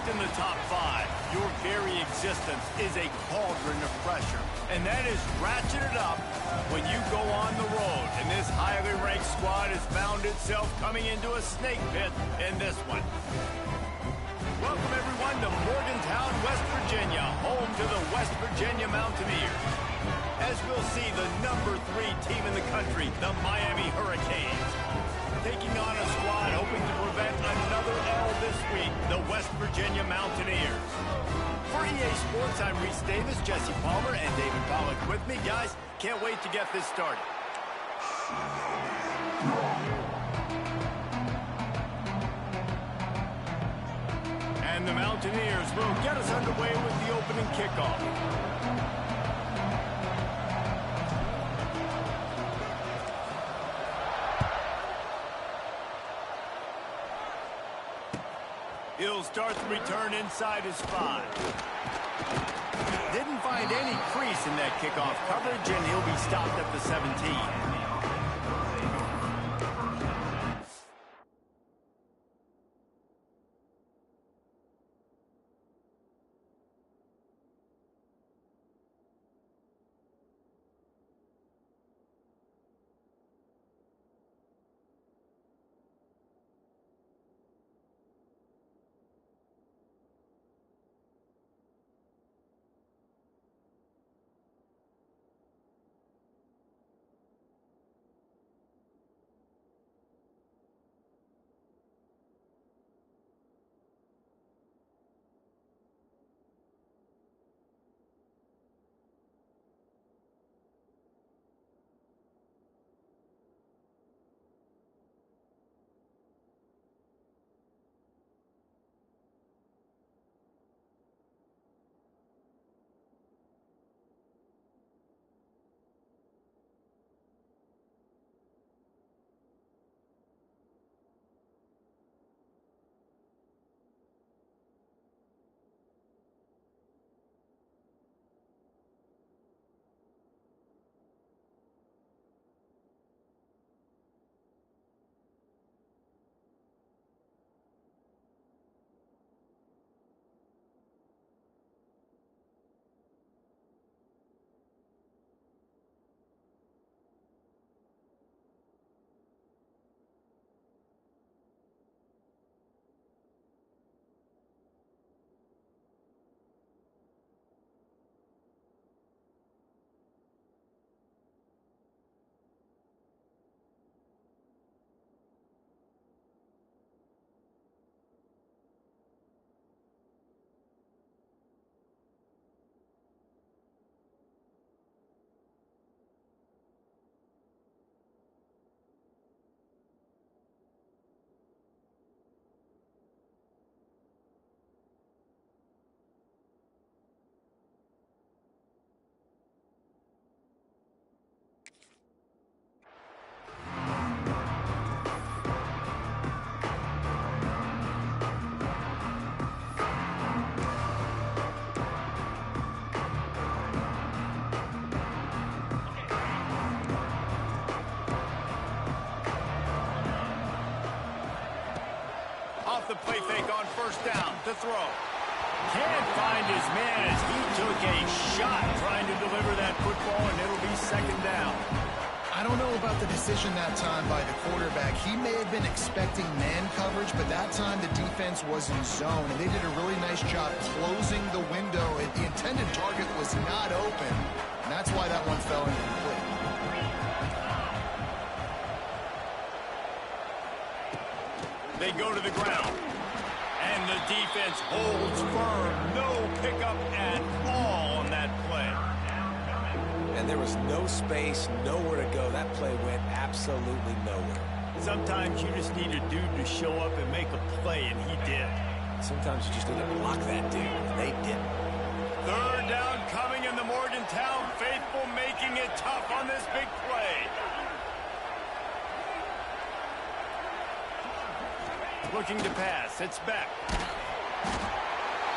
Ranked in the top 5, your very existence is a cauldron of pressure. And that is ratcheted up when you go on the road. And this highly ranked squad has found itself coming into a snake pit in this one. Welcome, everyone, to Morgantown, West Virginia, home to the West Virginia Mountaineers. As we'll see, the number 3 team in the country, the Miami Hurricanes, taking on a squad hoping to prevent another L this week, the West Virginia Mountaineers. For EA Sports, I'm Reese Davis, Jesse Palmer, and David Pollack with me. Guys, can't wait to get this started. And the Mountaineers will get us underway with the opening kickoff. He'll start the return inside his 5. Didn't find any crease in that kickoff coverage, and he'll be stopped at the 17. The play fake on first down to throw. Can't find his man as he took a shot trying to deliver that football, and it'll be second down. I don't know about the decision that time by the quarterback. He may have been expecting man coverage, but that time the defense was in zone, and they did a really nice job closing the window. The intended target was not open, and that's why that one fell incomplete. They go to the ground, and the defense holds firm. No pickup at all on that play. And there was no space, nowhere to go. That play went absolutely nowhere. Sometimes you just need a dude to show up and make a play, and he did. Sometimes you just need to block that dude, and they didn't. Third down coming, in the Morgantown faithful making it tough on this big play. Looking to pass. It's back.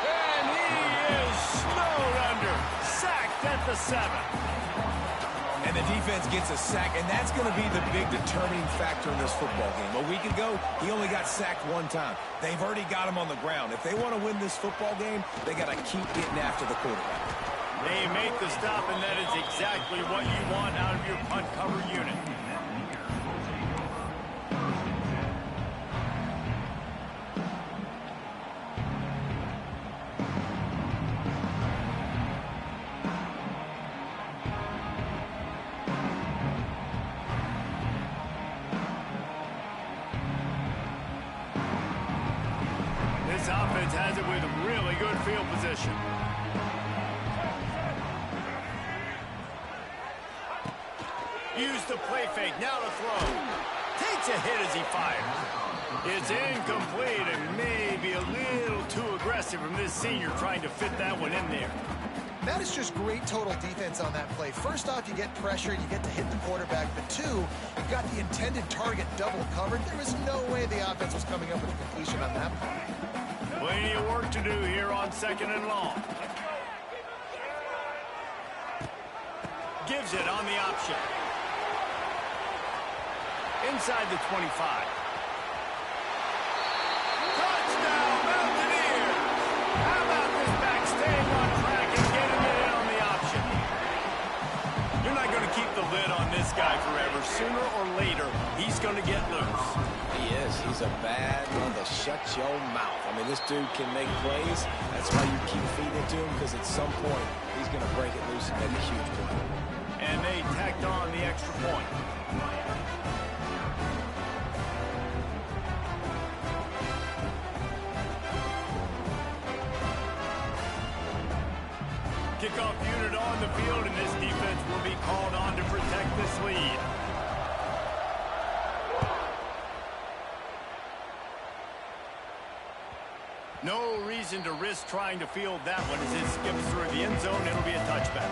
And he is snowed under. Sacked at the 7. And And the defense gets a sack, and that's going to be the big determining factor in this football game. A week ago, he only got sacked one time. They've already got him on the ground. If they want to win this football game, they got to keep getting after the quarterback. They make the stop, and that is exactly what you want out of your punt cover unit. This offense has it with really good field position. Use the play fake, now to throw. Takes a hit as he fires. It's incomplete and maybe a little too aggressive from this senior trying to fit that one in there. That is just great total defense on that play. First off, you get pressure, you get to hit the quarterback. But two, you got the intended target double covered. There was no way the offense was coming up with a completion on that play. Plenty of work to do here on 2nd and long. Gives it on the option. Inside the 25. Touchdown, Mountaineers! How about this back staying on track and getting it in on the option? You're not going to keep the lid on this guy forever. Sooner or later, he's going to get loose. He is. He's a bad one to shut your mouth. I mean, this dude can make plays. That's why you keep feeding it to him, because at some point, he's going to break it loose and make a huge play. And they tacked on the extra point. Kickoff unit on the field, and this defense will be called on to protect this lead. No reason to risk trying to field that one as it skips through the end zone. It'll be a touchback.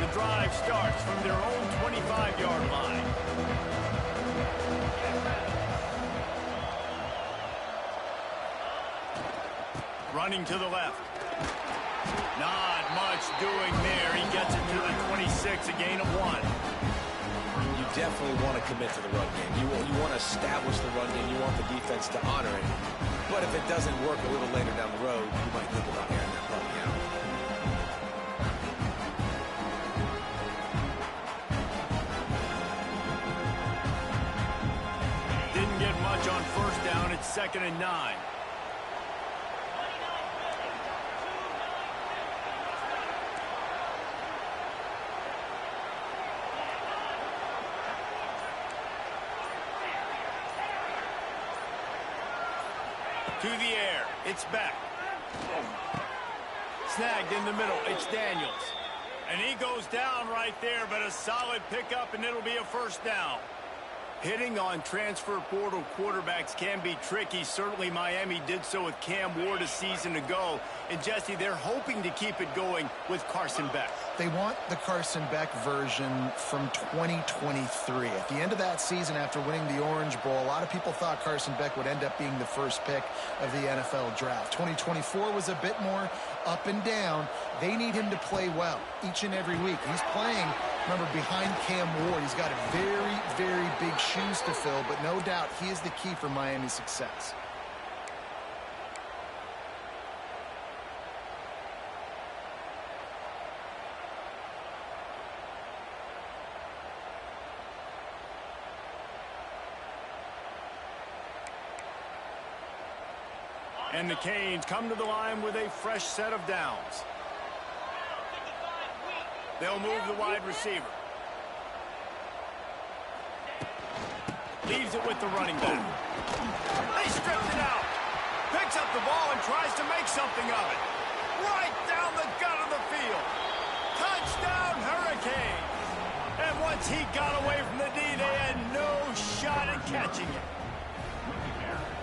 The drive starts from their own 25-yard line. Running to the left. Not much doing there. He gets it to the 26, a gain of 1. You definitely want to commit to the run game. You want to establish the run game. You want the defense to honor it. But if it doesn't work a little later down the road, you might think about airing that puppy out. Didn't get much on first down. It's 2nd and 9. To the air. It's back. Snagged in the middle. It's Daniels. And he goes down right there, but a solid pickup, and it'll be a first down. Hitting on transfer portal quarterbacks can be tricky. Certainly Miami did so with Cam Ward a season ago. And Jesse, they're hoping to keep it going with Carson Beck. They want the Carson Beck version from 2023. At the end of that season, after winning the Orange Bowl, a lot of people thought Carson Beck would end up being the first pick of the NFL draft. 2024 was a bit more up and down. They need him to play well each and every week. He's playing, remember, behind Cam Ward. He's got very, very big shoes to fill, but no doubt he is the key for Miami's success. And the Canes come to the line with a fresh set of downs. They'll move the wide receiver. Leaves it with the running back. They stripped it out. Picks up the ball and tries to make something of it. Right down the gut of the field. Touchdown, Hurricanes. And once he got away from the D, they had no shot at catching it.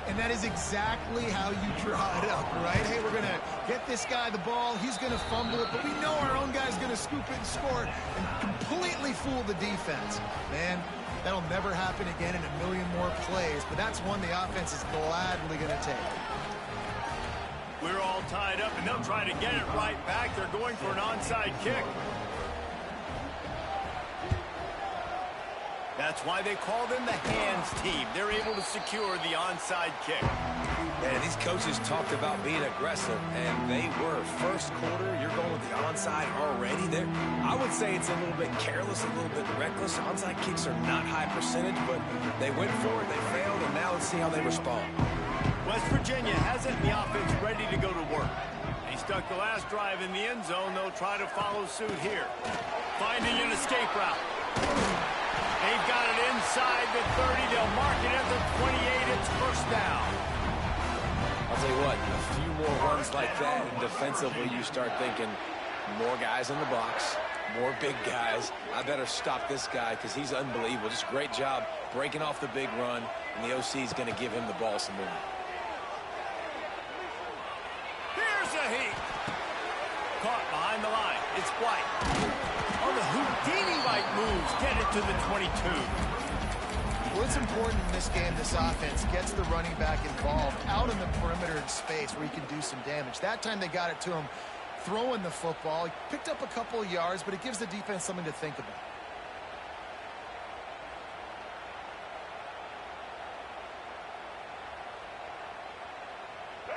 And that is exactly how you draw it up, right? Hey, we're going to get this guy the ball. He's going to fumble it, but we know our own guy's going to scoop it and score and completely fool the defense. Man, that'll never happen again in a million more plays, but that's one the offense is gladly going to take. We're all tied up, and they'll try to get it right back. They're going for an onside kick. That's why they call them the hands team. They're able to secure the onside kick. Man, these coaches talked about being aggressive, and they were. First quarter, you're going with the onside already. There, I would say it's a little bit careless, a little bit reckless. Onside kicks are not high percentage, but they went for it, they failed, and now let's see how they respond. West Virginia has it in the offense ready to go to work. They stuck the last drive in the end zone. They'll try to follow suit here. Finding an escape route. They've got it inside the 30. They'll mark it at the 28. It's first down. I'll tell you what, a few more runs like that, and defensively you start thinking more guys in the box, more big guys. I better stop this guy because he's unbelievable. Just a great job breaking off the big run, and the OC is going to give him the ball some more. Here's a heat. Caught behind the line. It's White. On the Houdini-like moves, get it to the 22. What's important in this game, this offense gets the running back involved out in the perimeter space where he can do some damage. That time they got it to him throwing the football. He picked up a couple of yards, but it gives the defense something to think about.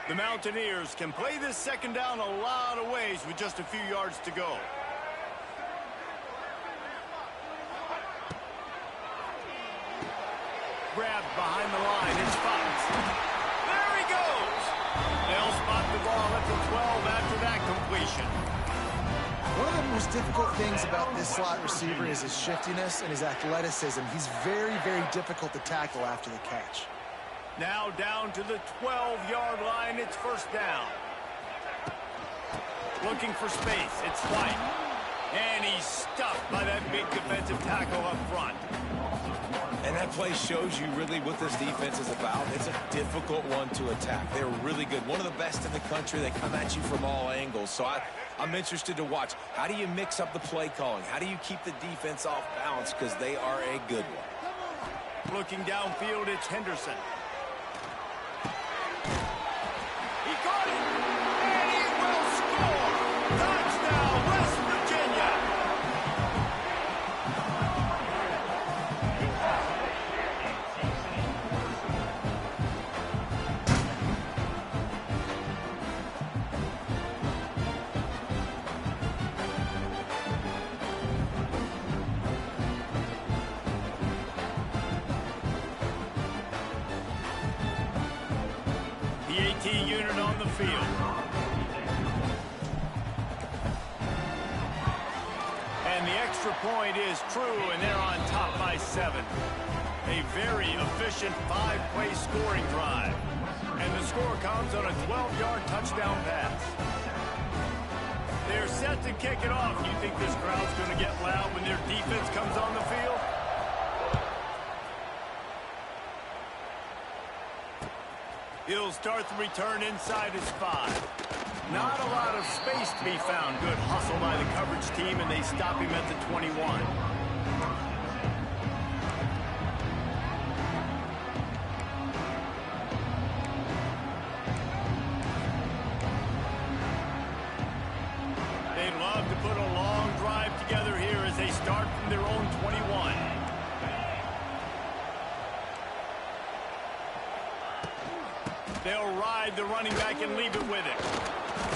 The Mountaineers can play this second down a lot of ways with just a few yards to go. Grabbed behind the line. It's Fox. There he goes. They'll spot the ball at the 12 after that completion. One of the most difficult things about this slot receiver is his shiftiness and his athleticism. He's very, very difficult to tackle after the catch. Now down to the 12-yard line. It's first down. Looking for space. It's White. And he's stuffed by that big defensive tackle up front. And that play shows you really what this defense is about. It's a difficult one to attack. They're really good. One of the best in the country. They come at you from all angles. So I'm interested to watch. How do you mix up the play calling? How do you keep the defense off balance? Because they are a good one. Looking downfield, it's Henderson. He caught it, and he will score. Touchdown, West Virginia. The AT unit on the field. And the extra point is true, and they're on top by 7. A very efficient 5-play scoring drive. And the score comes on a 12-yard touchdown pass. They're set to kick it off. You think this crowd's going to get loud when their defense comes on the field? He'll start the return inside his 5. Not a lot of space to be found. Good hustle by the coverage team, and they stop him at the 21. They'd love to put a long drive together here as they start from their own 21. They'll ride the running back and leave it with him.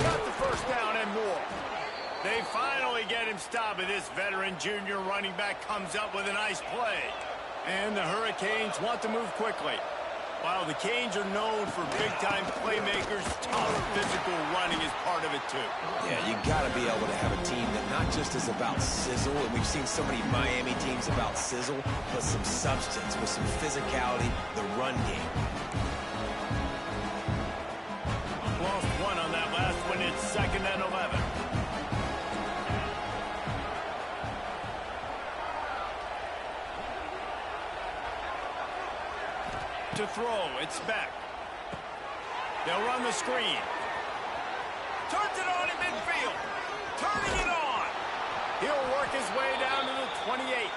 Got the first down and more. They finally get him stopped, and this veteran junior running back comes up with a nice play. And the Hurricanes want to move quickly. While the Canes are known for big-time playmakers, tough physical running is part of it, too. Yeah, you got to be able to have a team that not just is about sizzle, and we've seen so many Miami teams about sizzle, but some substance with some physicality, the run game. Lost one on that last one. It's 2nd and 11. To throw, it's Beck. They'll run the screen. Turns it on in midfield. Turning it on. He'll work his way down to the 28.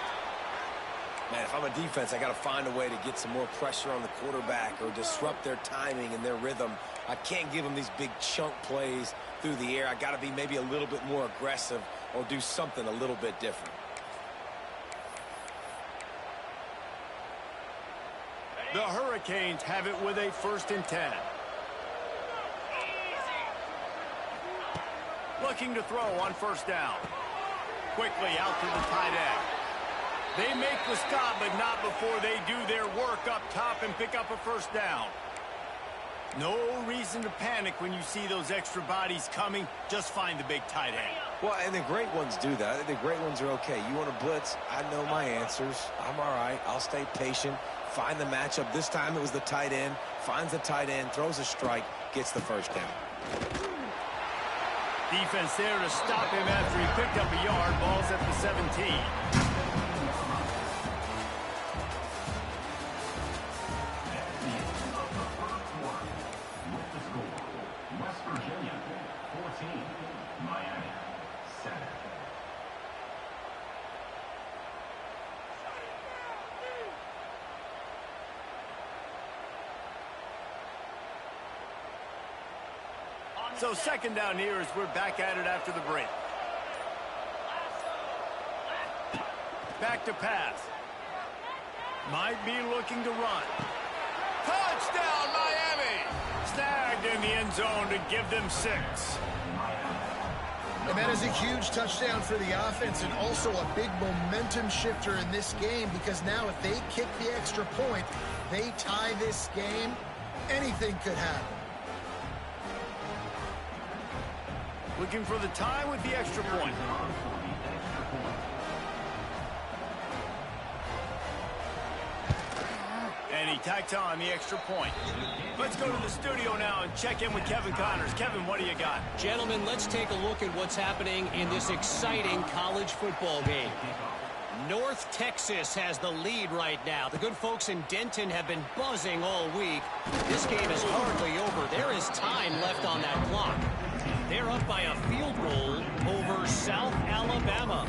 Man, if I'm a defense, I got to find a way to get some more pressure on the quarterback or disrupt their timing and their rhythm. I can't give them these big chunk plays through the air. I got to be maybe a little bit more aggressive or do something a little bit different. The Hurricanes have it with a 1st and 10. Looking to throw on 1st down. Quickly out to the tight end. They make the stop, but not before they do their work up top and pick up a 1st down. No reason to panic when you see those extra bodies coming. Just find the big tight end. Well, and the great ones do that. I think the great ones are okay. You want to blitz? I know my answers. I'm all right. I'll stay patient. Find the matchup. This time it was the tight end. Finds the tight end, throws a strike, gets the 1st down. Defense there to stop him after he picked up a yard. Ball's at the 17. So 2nd down here as we're back at it after the break. Back to pass. Might be looking to run. Touchdown, Miami! Snagged in the end zone to give them 6. And that is a huge touchdown for the offense and also a big momentum shifter in this game, because now if they kick the extra point, they tie this game, anything could happen. Looking for the tie with the extra point. And he tacked on the extra point. Let's go to the studio now and check in with Kevin Connors. Kevin, what do you got? Gentlemen, let's take a look at what's happening in this exciting college football game. North Texas has the lead right now. The good folks in Denton have been buzzing all week. This game is hardly over. There is time left on that clock. They're up by a field goal over South Alabama.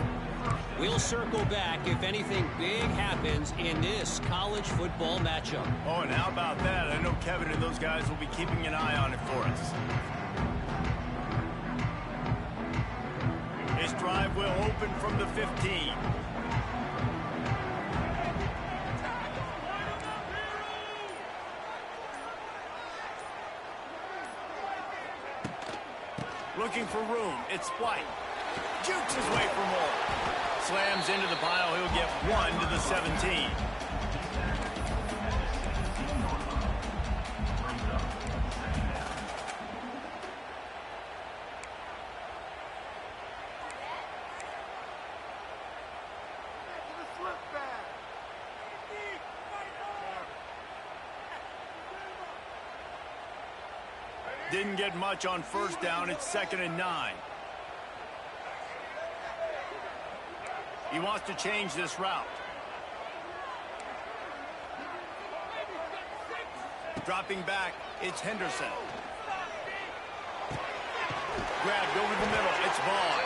We'll circle back if anything big happens in this college football matchup. Oh, and how about that? I know Kevin and those guys will be keeping an eye on it for us. This drive will open from the 15. Looking for room. It's White. Jukes his way for more. Slams into the pile. He'll get 1 to the 17. Didn't get much on 1st down. It's 2nd and 9. He wants to change this route. Dropping back, it's Henderson. Grabbed over the middle, it's Vaughn.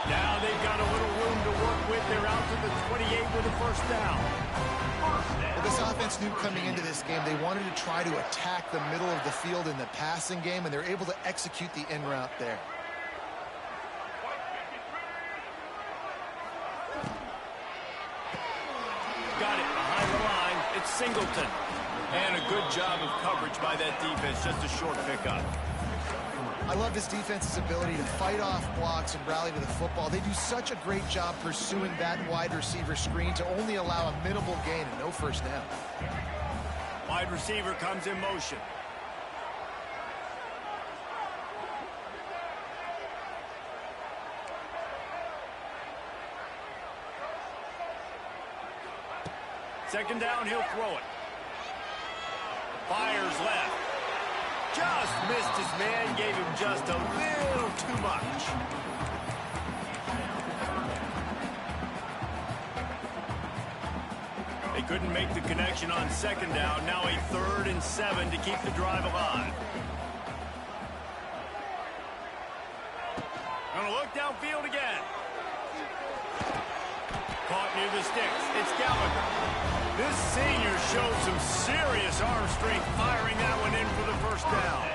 Now they've got a little room to work with. They're out to the 28 with a 1st down. Well, this offense knew coming into this game they wanted to try to attack the middle of the field in the passing game, and they're able to execute the in route there. Got it behind the line. It's Singleton. And a good job of coverage by that defense. Just a short pickup. I love this defense's ability to fight off blocks and rally to the football. They do such a great job pursuing that wide receiver screen to only allow a minimal gain and no 1st down. Wide receiver comes in motion. Second down, he'll throw it. Fires left. Just missed his man, gave him just a little too much. They couldn't make the connection on 2nd down. Now a 3rd and 7 to keep the drive alive. Gonna look downfield again. Caught near the sticks. It's Gallagher. This senior showed some serious arm strength firing that one in for the first down.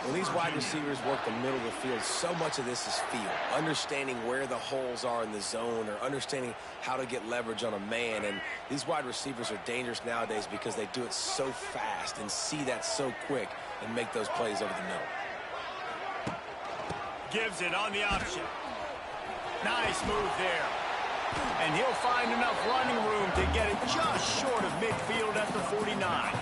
When these wide receivers work the middle of the field, so much of this is feel. Understanding where the holes are in the zone or understanding how to get leverage on a man. And these wide receivers are dangerous nowadays because they do it so fast and see that so quick and make those plays over the middle. Gives it on the option. Nice move there. And he'll find enough running room to get it just short of midfield at the 49.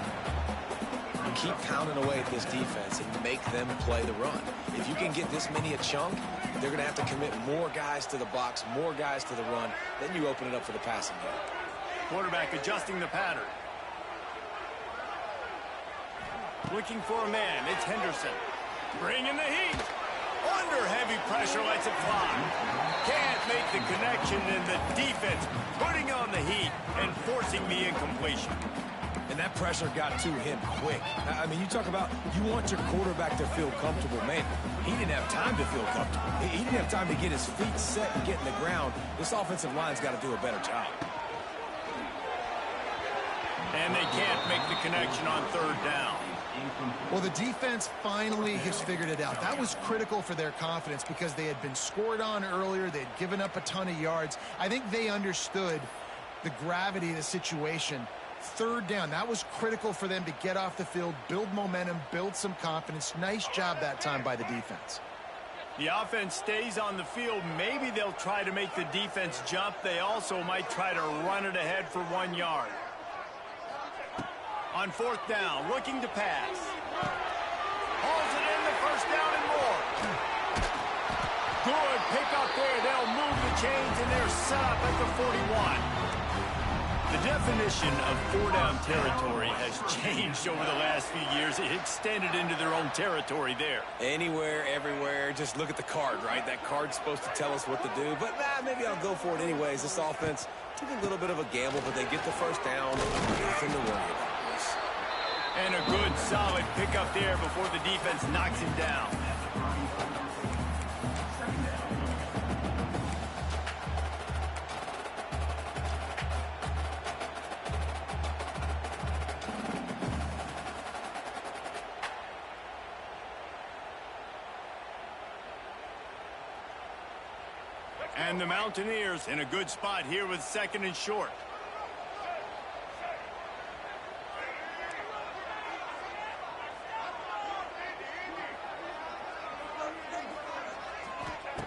Keep pounding away at this defense and make them play the run. If you can get this many a chunk, they're going to have to commit more guys to the box, more guys to the run. Then you open it up for the passing game. Quarterback adjusting the pattern. Looking for a man. It's Henderson. Bringing the heat. Under heavy pressure, lets it fly. Can't make the connection, and the defense putting on the heat and forcing the incompletion. And that pressure got to him quick. I mean, you talk about you want your quarterback to feel comfortable. Man, he didn't have time to feel comfortable. He didn't have time to get his feet set and get in the ground. This offensive line's got to do a better job. And they can't make the connection on third down. Well, the defense finally has figured it out. That was critical for their confidence because they had been scored on earlier. They had given up a ton of yards. I think they understood the gravity of the situation. Third down, that was critical for them to get off the field, build momentum, build some confidence. Nice job that time by the defense. The offense stays on the field. Maybe they'll try to make the defense jump. They also might try to run it ahead for 1 yard. On fourth down, looking to pass. Hauls it in, the first down and more. Good pick up there. They'll move the chains, and they're set up at the 41. The definition of four-down territory has changed over the last few years. It extended into their own territory there. Anywhere, everywhere, just look at the card, right? That card's supposed to tell us what to do, but maybe I'll go for it anyways. This offense took a little bit of a gamble, but they get the first down. Nothing to worry about. And a good, solid pickup there before the defense knocks him down. And the Mountaineers in a good spot here with second and short.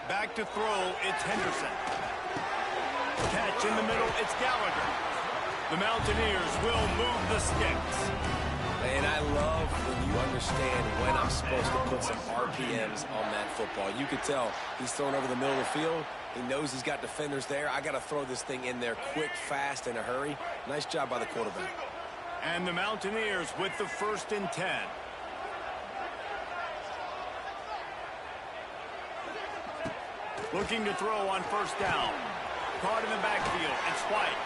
Back to throw, it's Henderson. Catch in the middle, it's Gallagher. The Mountaineers will move the sticks. And I love when you understand when I'm supposed to put some RPMs on that football. You could tell he's throwing over the middle of the field. He knows he's got defenders there. I got to throw this thing in there quick, fast, in a hurry. Nice job by the quarterback. And the Mountaineers with the 1st and 10. Looking to throw on first down. Caught in the backfield. It's White.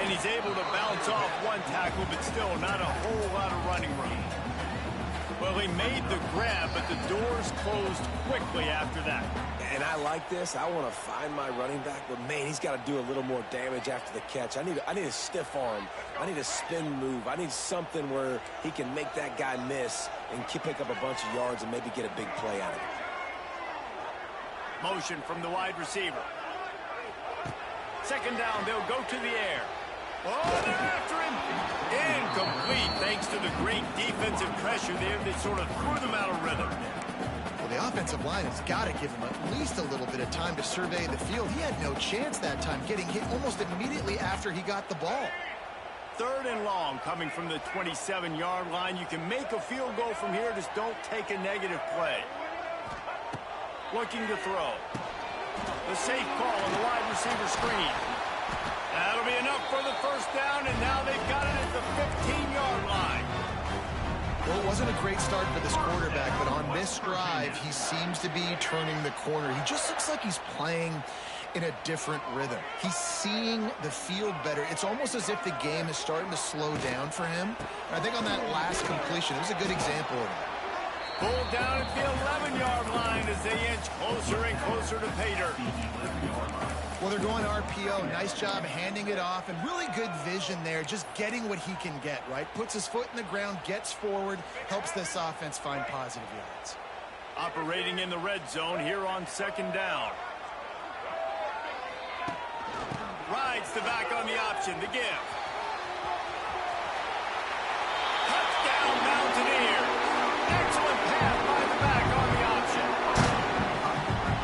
And he's able to bounce off one tackle, but still not a whole lot of running room. Well, he made the grab, but the doors closed quickly after that. And I like this. I want to find my running back, but, man, he's got to do a little more damage after the catch. I need a stiff arm. I need a spin move. I need something where he can make that guy miss and pick up a bunch of yards and maybe get a big play out of it. Motion from the wide receiver. Second down, they'll go to the air. Oh, they're after him. Incomplete, thanks to the great defensive pressure there that sort of threw them out of rhythm. Well, the offensive line has got to give him at least a little bit of time to survey the field. He had no chance that time, getting hit almost immediately after he got the ball. Third and long coming from the 27-yard line. You can make a field goal from here, just don't take a negative play. Looking to throw. The safe call on the wide receiver screen. That'll be enough for the first down, and now they've got it at the 15-yard line. Well, it wasn't a great start for this quarterback, but on this drive, he seems to be turning the corner. He just looks like he's playing in a different rhythm. He's seeing the field better. It's almost as if the game is starting to slow down for him. And I think on that last completion, it was a good example of it. Pulled down at the 11-yard line as they inch closer and closer to pay dirt. Well, Well, they're going RPO. Nice job handing it off, and really good vision there, just getting what he can get, right? Puts his foot in the ground, gets forward, helps this offense find positive yards. Operating in the red zone here on second down. Rides the back on the option, the give. Touchdown, Mountaineers. Excellent pass by the back on the option.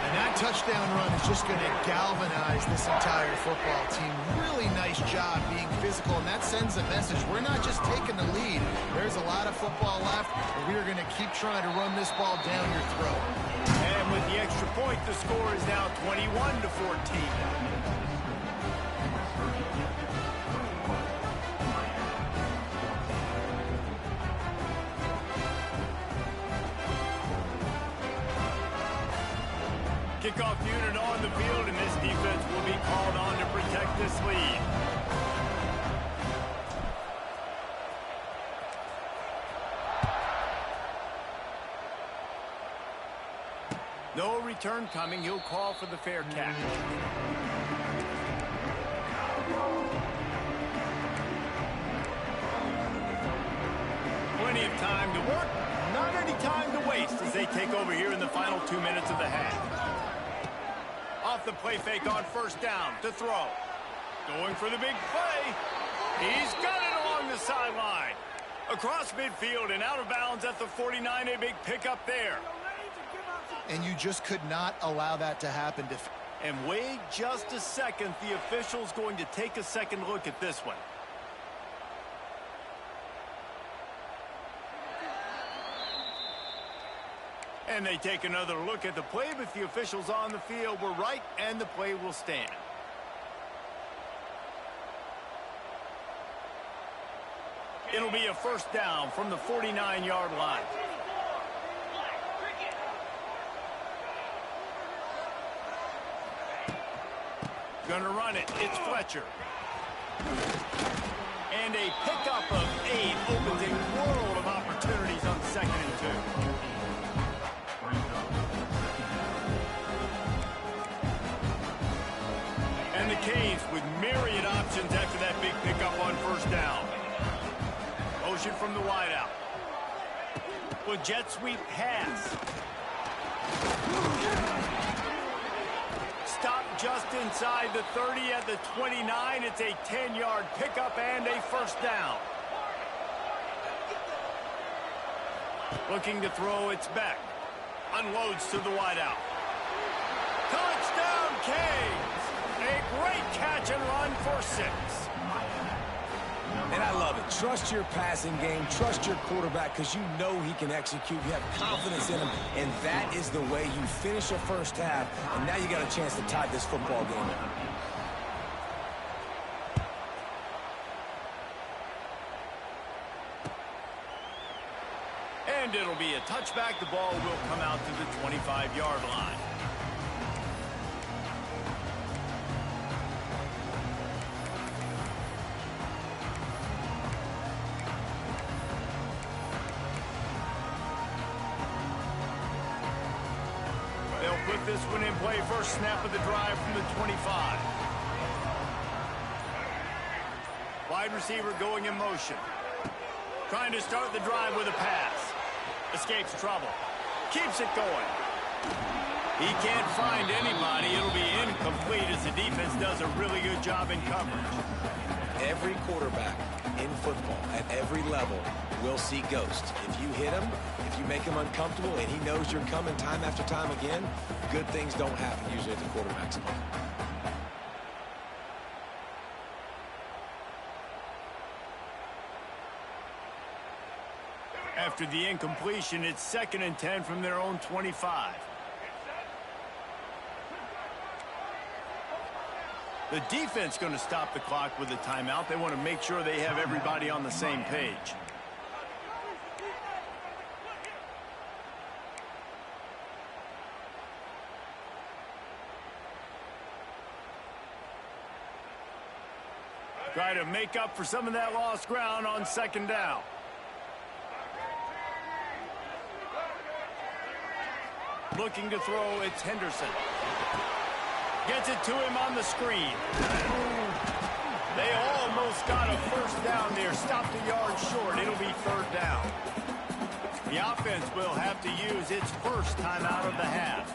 And that touchdown run is just going to galvanize this entire football team. Really nice job being physical, and that sends a message. We're not just taking the lead. There's a lot of football left, and we are going to keep trying to run this ball down your throat. And with the extra point, the score is now 21-14. Kickoff unit on the field, and this defense will be called on to protect this lead. No return coming. He'll call for the fair catch. Plenty of time to work. Not any time to waste as they take over here in the final 2 minutes of the half. Off the play fake on first down to throw. Going for the big play. He's got it along the sideline. Across midfield and out of bounds at the 49. A big pickup there. And you just could not allow that to happen. And wait just a second. The official's going to take a second look at this one. And they take another look at the play, but the officials on the field were right, and the play will stand. It'll be a first down from the 49-yard line. Gonna run it. It's Fletcher. And a pickup of 8 opens a world of opportunities on 2nd and 2. And the Canes with myriad options after that big pickup on first down. Motion from the wideout. With jet sweep pass. Stop just inside the 30 at the 29. It's a 10-yard pickup and a first down. Looking to throw, it's back. Unloads to the wideout. Touchdown, Canes! A great catch and run for 6. And I love it. Trust your passing game. Trust your quarterback because you know he can execute. You have confidence in him, and that is the way you finish a first half, and now you got a chance to tie this football game. And it'll be a touchback. The ball will come out to the 25-yard line. Put this one in play. First snap of the drive from the 25. Wide receiver going in motion. Trying to start the drive with a pass. Escapes trouble. Keeps it going. He can't find anybody. It'll be incomplete as the defense does a really good job in coverage. Every quarterback in football at every level will see ghosts. If you hit him, if you make him uncomfortable and he knows you're coming time after time again, good things don't happen usually at the quarterback's level. After the incompletion, it's 2nd and 10 from their own 25. The defense going to stop the clock with a timeout. They want to make sure they have everybody on the same page. Try to make up for some of that lost ground on 2nd down. Looking to throw, it's Henderson. Gets it to him on the screen. They almost got a first down there. Stopped a yard short. It'll be third down. The offense will have to use its first timeout of the half.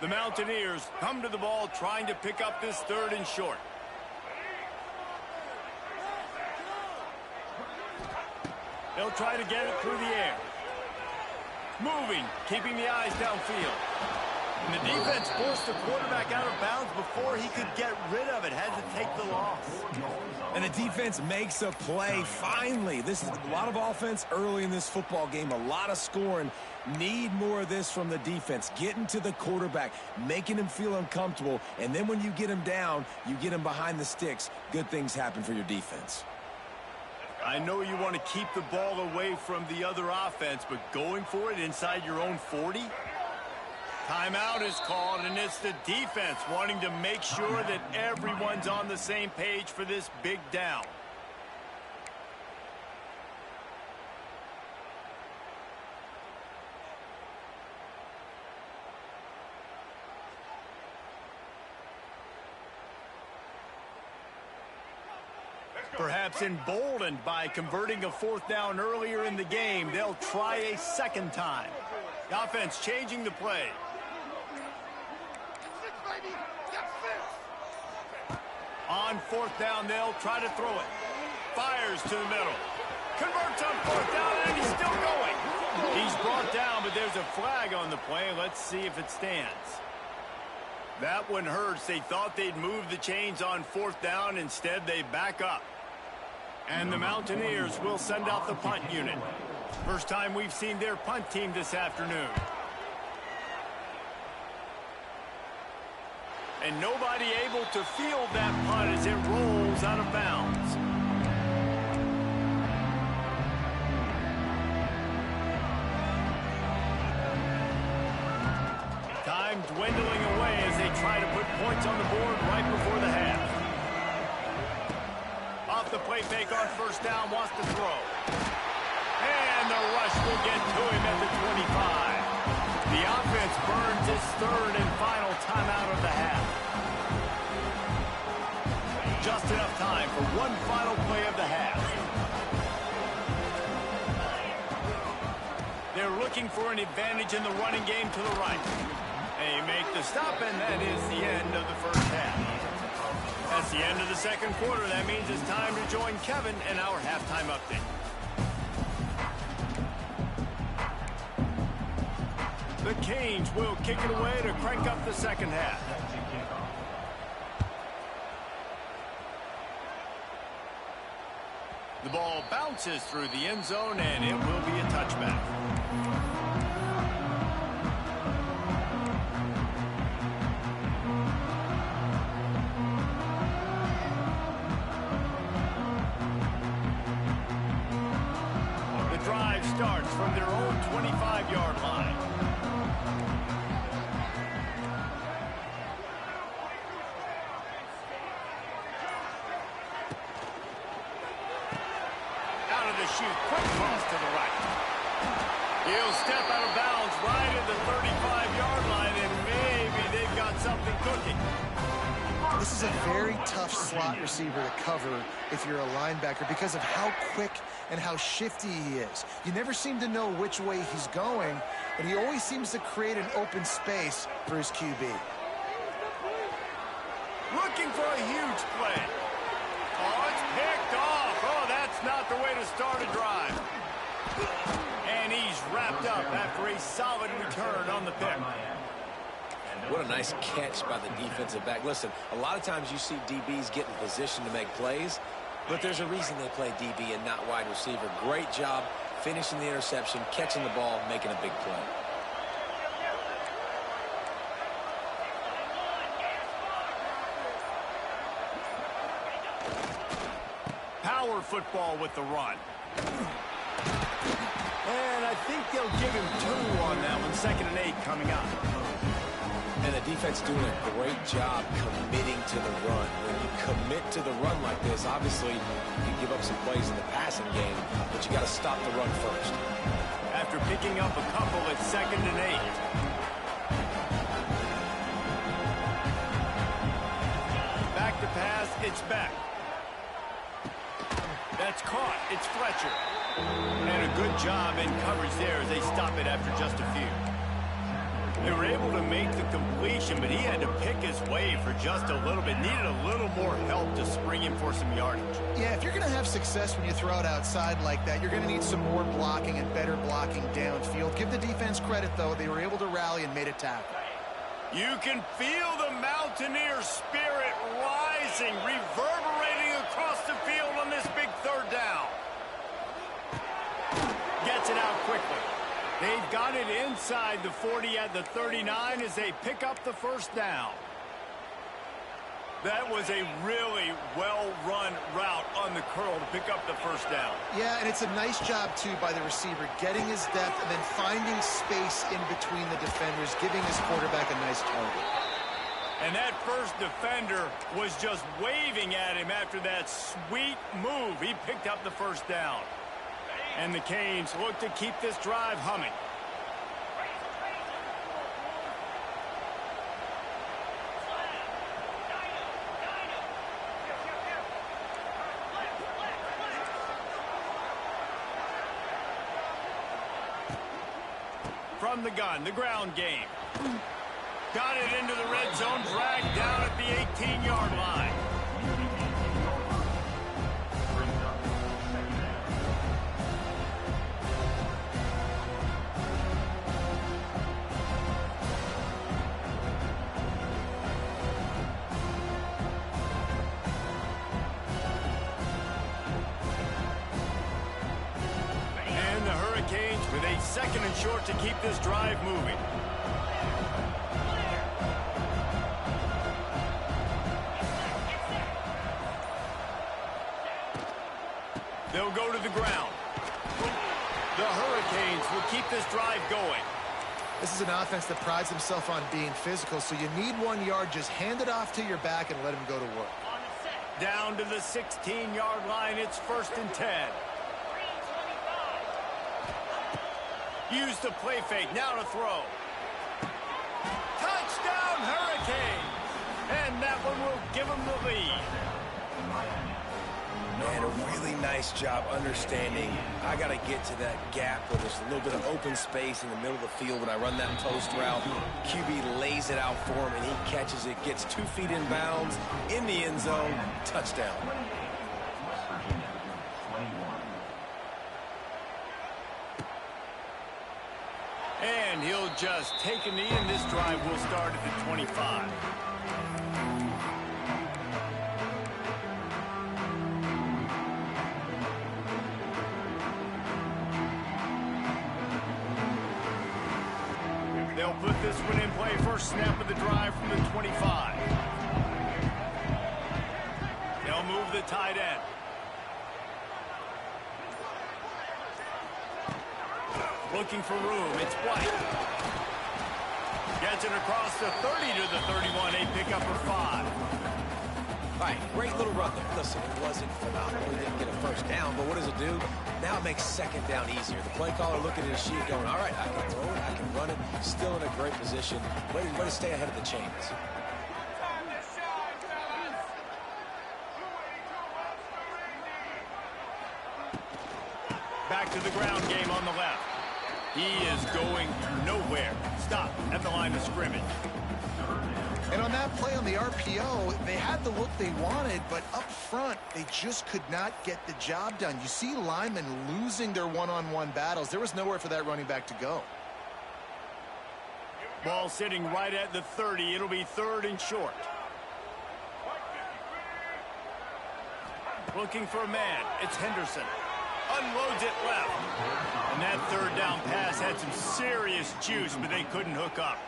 The Mountaineers come to the ball trying to pick up this third and short. They'll try to get it through the air. Moving, keeping the eyes downfield. And the defense forced the quarterback out of bounds before he could get rid of it. Had to take the loss. And the defense makes a play, finally. This is a lot of offense early in this football game, a lot of scoring. Need more of this from the defense. Getting to the quarterback, making him feel uncomfortable, and then when you get him down, you get him behind the sticks. Good things happen for your defense. I know you want to keep the ball away from the other offense, but going for it inside your own 40? Timeout is called, and it's the defense wanting to make sure that everyone's on the same page for this big down. Perhaps emboldened by converting a fourth down earlier in the game, they'll try a second time. The offense changing the play. On fourth down, they'll try to throw it. Fires to the middle. Converts on fourth down, and he's still going. He's brought down, but there's a flag on the play. Let's see if it stands. That one hurts. They thought they'd move the chains on fourth down. Instead, they back up. And the Mountaineers will send out the punt unit. First time we've seen their punt team this afternoon. And nobody able to field that punt as it rolls out of bounds. Time dwindling away as they try to put points on the board right before the half. Off the play fake on first down, wants to throw. And the rush will get to him at the 25. The offense burns its third and final timeout of the half. Just enough time for one final play of the half. They're looking for an advantage in the running game to the right. They make the stop, and that is the end of the first half. That's the end of the second quarter. That means it's time to join Kevin in our halftime update. The Canes will kick it away to crank up the second half. The ball bounces through the end zone, and it will be a touchback. The drive starts from their own 25-yard line. Shoot, quick cross to the right. He'll step out of bounds right at the 35-yard line, and maybe they've got something cooking. This is a very tough slot receiver to cover if you're a linebacker because of how quick and how shifty he is. You never seem to know which way he's going, and he always seems to create an open space for his QB. Looking for a huge play. Oh, it's picked off. Oh, that's not the way to start a drive. And he's wrapped up after a solid return on the pick. What a nice catch by the defensive back. Listen, a lot of times you see DBs get in position to make plays, but there's a reason they play DB and not wide receiver. Great job finishing the interception, catching the ball, making a big play. Power football with the run. And I think they'll give him 2 on that one. 2nd and 8 coming up. And the defense doing a great job committing to the run. When you commit to the run like this, obviously you can give up some plays in the passing game, but you got to stop the run first. After picking up a couple at 2nd and 8. Back to pass, it's Beck. That's caught, it's Fletcher. And a good job in coverage there as they stop it after just a few. They were able to make the completion, but he had to pick his way for just a little bit. Needed a little more help to spring him for some yardage. Yeah, if you're going to have success when you throw it outside like that, you're going to need some more blocking and better blocking downfield. Give the defense credit, though. They were able to rally and made a tackle. You can feel the Mountaineer spirit rising, reverberating across the field on this big 3rd down. Gets it out quickly. They've got it inside the 40 at the 39 as they pick up the 1st down. That was a really well-run route on the curl to pick up the 1st down. Yeah, and it's a nice job, too, by the receiver, getting his depth and then finding space in between the defenders, giving his quarterback a nice target. And that first defender was just waving at him after that sweet move. He picked up the 1st down. And the Canes look to keep this drive humming. From the gun, the ground game. Got it into the red zone, dragged down at the 18-yard line. With a 2nd and short to keep this drive moving. They'll go to the ground. The Hurricanes will keep this drive going. This is an offense that prides himself on being physical, so you need 1 yard. Just hand it off to your back and let him go to work. Down to the 16-yard line, it's 1st and 10. Use the play fake, now to throw. Touchdown, Hurricanes! And that one will give them the lead. Man, a really nice job understanding. I got to get to that gap where there's a little bit of open space in the middle of the field when I run that post route. QB lays it out for him, and he catches it, gets 2 feet in bounds, in the end zone, touchdown. And he'll just take a knee, and this drive will start at the 25. They'll put this one in play. First snap of the drive from the 25. They'll move the tight end. Looking for room. It's White. Gets it across the 30 to the 31. They pick up a 5. All right, great little run there. Listen, it wasn't phenomenal. He didn't get a 1st down, but what does it do? Now it makes 2nd down easier. The play caller looking at his sheet going, all right, I can throw it, I can run it. Still in a great position. Way to stay ahead of the chains. Back to the ground game on the left. He is going nowhere. Stop at the line of scrimmage. And on that play on the RPO, they had the look they wanted, but up front, they just could not get the job done. You see linemen losing their one-on-one battles. There was nowhere for that running back to go. Ball sitting right at the 30. It'll be 3rd and short. Looking for a man. It's Henderson. Unloads it left. And that 3rd down pass had some serious juice, but they couldn't hook up.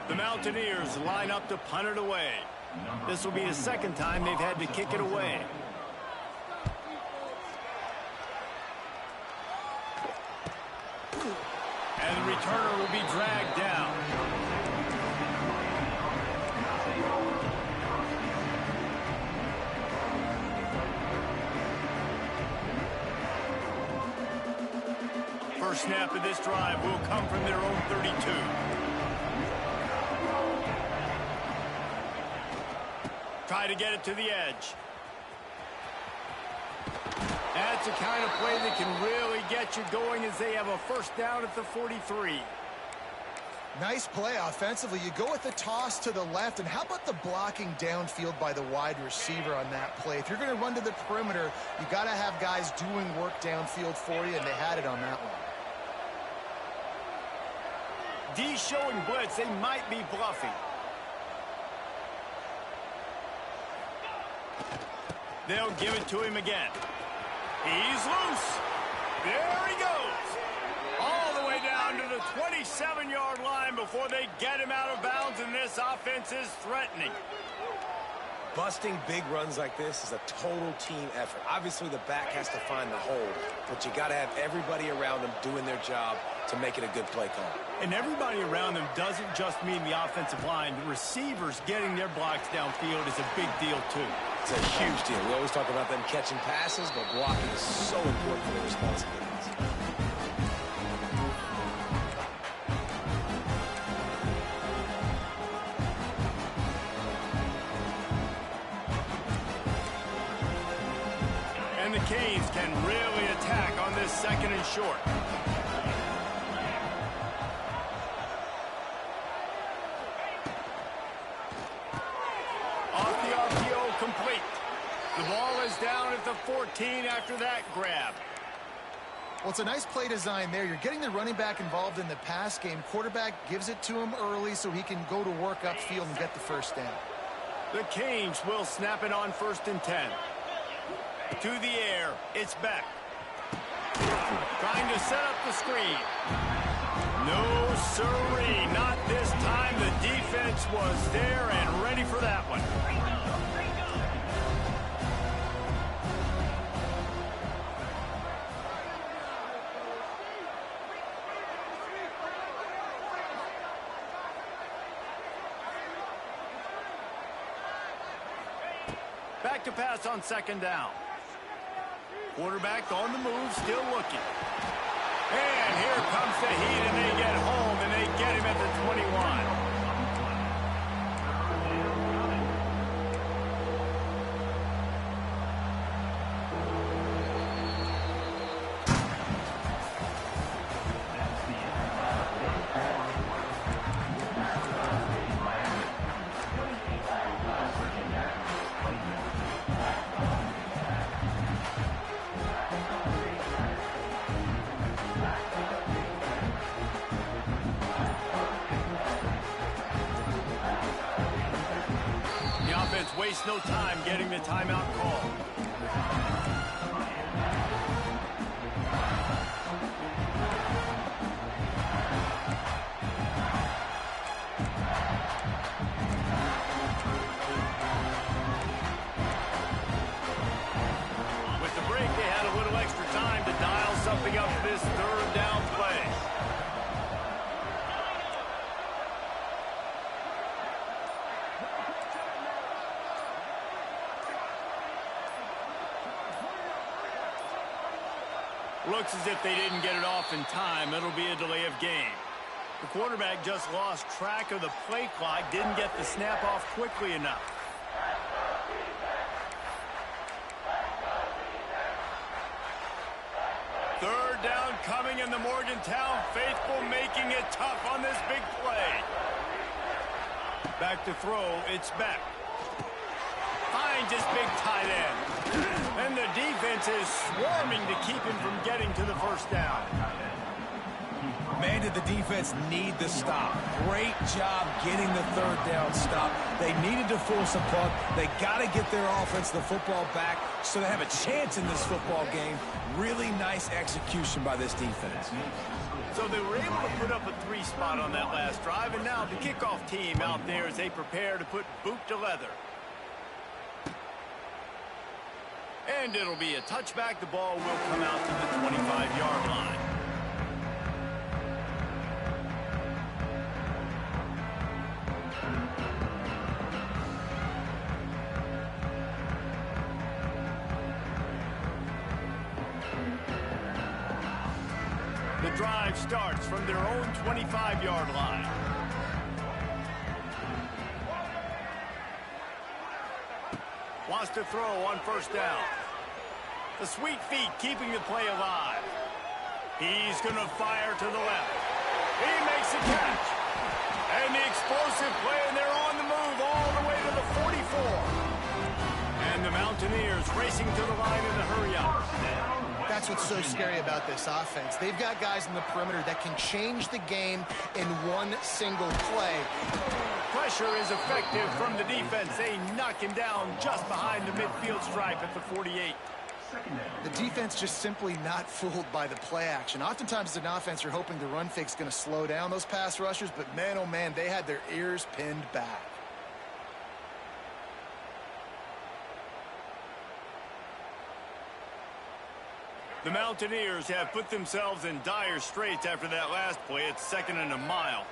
The Mountaineers line up to punt it away. This will be the 2nd time they've had to kick it away. And the returner will be dragged down. first snap of this drive will come from their own 32. Try to get it to the edge. That's the kind of play that can really get you going as they have a first down at the 43. Nice play offensively. You go with the toss to the left, and how about the blocking downfield by the wide receiver on that play? If you're going to run to the perimeter, you got to have guys doing work downfield for you, and they had it on that one. D showing blitz. They might be bluffing. They'll give it to him again. He's loose. There he goes. All the way down to the 27-yard line before they get him out of bounds, and this offense is threatening. Busting big runs like this is a total team effort. Obviously, the back has to find the hole, but you got to have everybody around them doing their job to make it a good play call. And everybody around them doesn't just mean the offensive line. The receivers getting their blocks downfield is a big deal, too. It's a huge deal. We always talk about them catching passes, but blocking is so important for their responsibilities. And the Canes can really attack on this second and short. Off the RPO, complete. The ball is down at the 14 after that grab. Well, it's a nice play design there. You're getting the running back involved in the pass game. Quarterback gives it to him early so he can go to work upfield and get the first down. The Canes will snap it on 1st and 10. To the air, it's Beck. Trying to set up the screen. No siree, not this time. The defense was there and ready for that one. Back to pass on 2nd down. Quarterback on the move, still looking. And here comes the heat, and they get home, and they get him at the 21. Waste no time getting the timeout call. With the break, they had a little extra time to dial something up this 3rd down play. Looks as if they didn't get it off in time. It'll be a delay of game. The quarterback just lost track of the play clock, didn't get the snap off quickly enough. Third down coming, and the Morgantown faithful making it tough on this big play. Back to throw, it's Beck. Finds his big tight end. And the defense is swarming to keep him from getting to the first down. Man, did the defense need the stop. Great job getting the 3rd down stop. They needed to force a punt. They got to get their offense the football back so they have a chance in this football game. Really nice execution by this defense. So they were able to put up a 3 spot on that last drive, and now the kickoff team out there as they prepare to put boot to leather. And it'll be a touchback. The ball will come out to the 25-yard line. The drive starts from their own 25-yard line. Wants to throw on first down. The sweet feet keeping the play alive. He's going to fire to the left. He makes the catch. And the explosive play, and they're on the move all the way to the 44. And the Mountaineers racing to the line in the hurry-up. That's what's so scary about this offense. They've got guys in the perimeter that can change the game in one single play. Pressure is effective from the defense. They knock him down just behind the midfield stripe at the 48. The defense just simply not fooled by the play action. Oftentimes as an offense, you're hoping the run fake's going to slow down those pass rushers, but man, oh man, they had their ears pinned back. The Mountaineers have put themselves in dire straits after that last play. It's 2nd and a mile.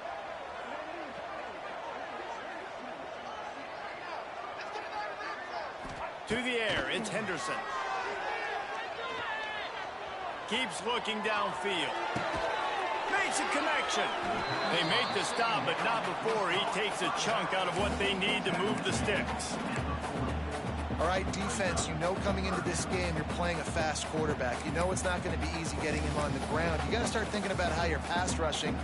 To the air, it's Henderson. Keeps looking downfield. Makes a connection. They make the stop, but not before he takes a chunk out of what they need to move the sticks. All right, defense, you know coming into this game you're playing a fast quarterback. You know it's not going to be easy getting him on the ground. You got to start thinking about how you're pass rushing.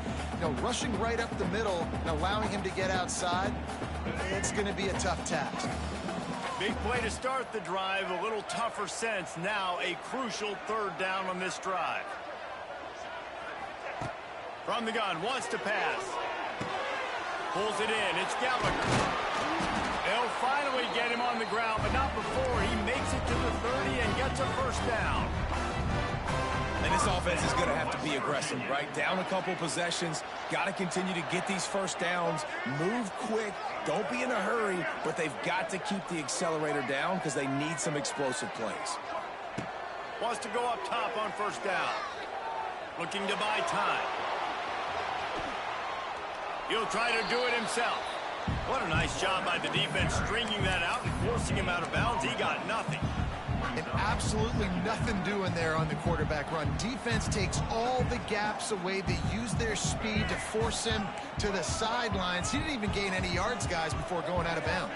Rushing right up the middle and allowing him to get outside, it's going to be a tough task. Big play to start the drive, a little tougher sense. Now a crucial 3rd down on this drive. From the gun, wants to pass. Pulls it in, it's Gallagher. They'll finally get him on the ground, but not before he makes it to the 30 and gets a 1st down. And this offense is going to have to be aggressive, right? Down a couple possessions. Got to continue to get these 1st downs. Move quick. Don't be in a hurry, but they've got to keep the accelerator down because they need some explosive plays. Wants to go up top on 1st down. Looking to buy time. He'll try to do it himself. What a nice job by the defense stringing that out and forcing him out of bounds. He got nothing. And absolutely nothing doing there on the quarterback run. Defense takes all the gaps away. They use their speed to force him to the sidelines. He didn't even gain any yards, guys, before going out of bounds.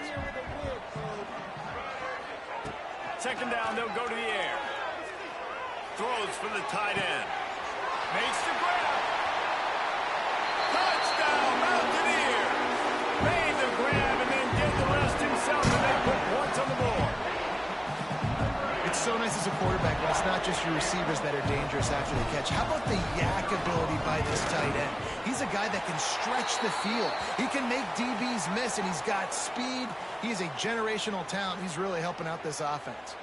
2nd down, they'll go to the air. Throws for the tight end. Makes the grab. Touchdown, Mountaineers! Made the grab and then did the rest himself, and they put points on the board. It's so nice as a quarterback when it's not just your receivers that are dangerous after the catch. How about the yak ability by this tight end? He's a guy that can stretch the field. He can make DBs miss, and he's got speed. He's a generational talent. He's really helping out this offense.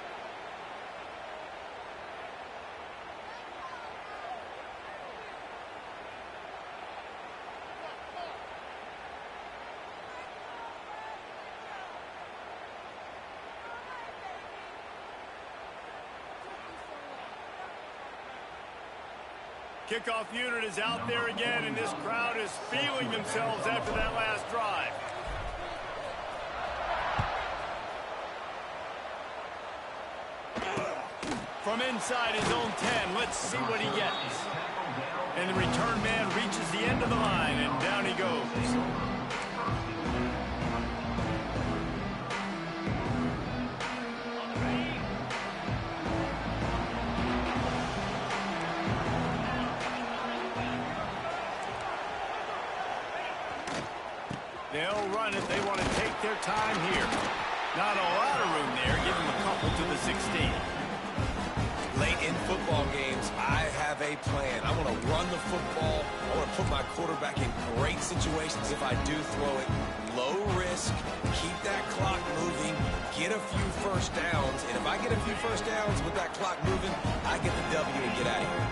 Kickoff unit is out there again, and this crowd is feeling themselves after that last drive. From inside his own 10, let's see what he gets. And the return man reaches the end of the line, and down he goes. They'll run it. They want to take their time here. Not a lot of room there. Give them a couple to the 16. Late in football games, I have a plan. I want to run the football. I want to put my quarterback in great situations if I do throw it. Low risk, keep that clock moving, get a few 1st downs. And if I get a few 1st downs with that clock moving, I get the W and get out of here.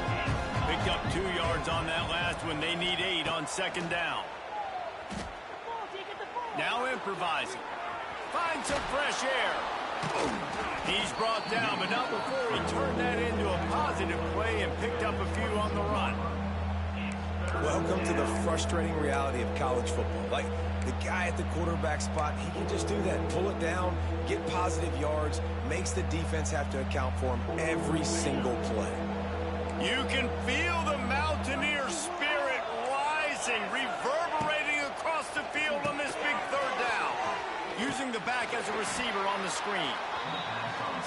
Picked up 2 yards on that last one. They need 8 on 2nd down. Now improvising. Find some fresh air. He's brought down, but not before he turned that into a positive play and picked up a few on the run. Welcome to the frustrating reality of college football. Like, the guy at the quarterback spot, he can just do that. Pull it down, get positive yards, makes the defense have to account for him every single play. You can feel the mountain receiver on the screen.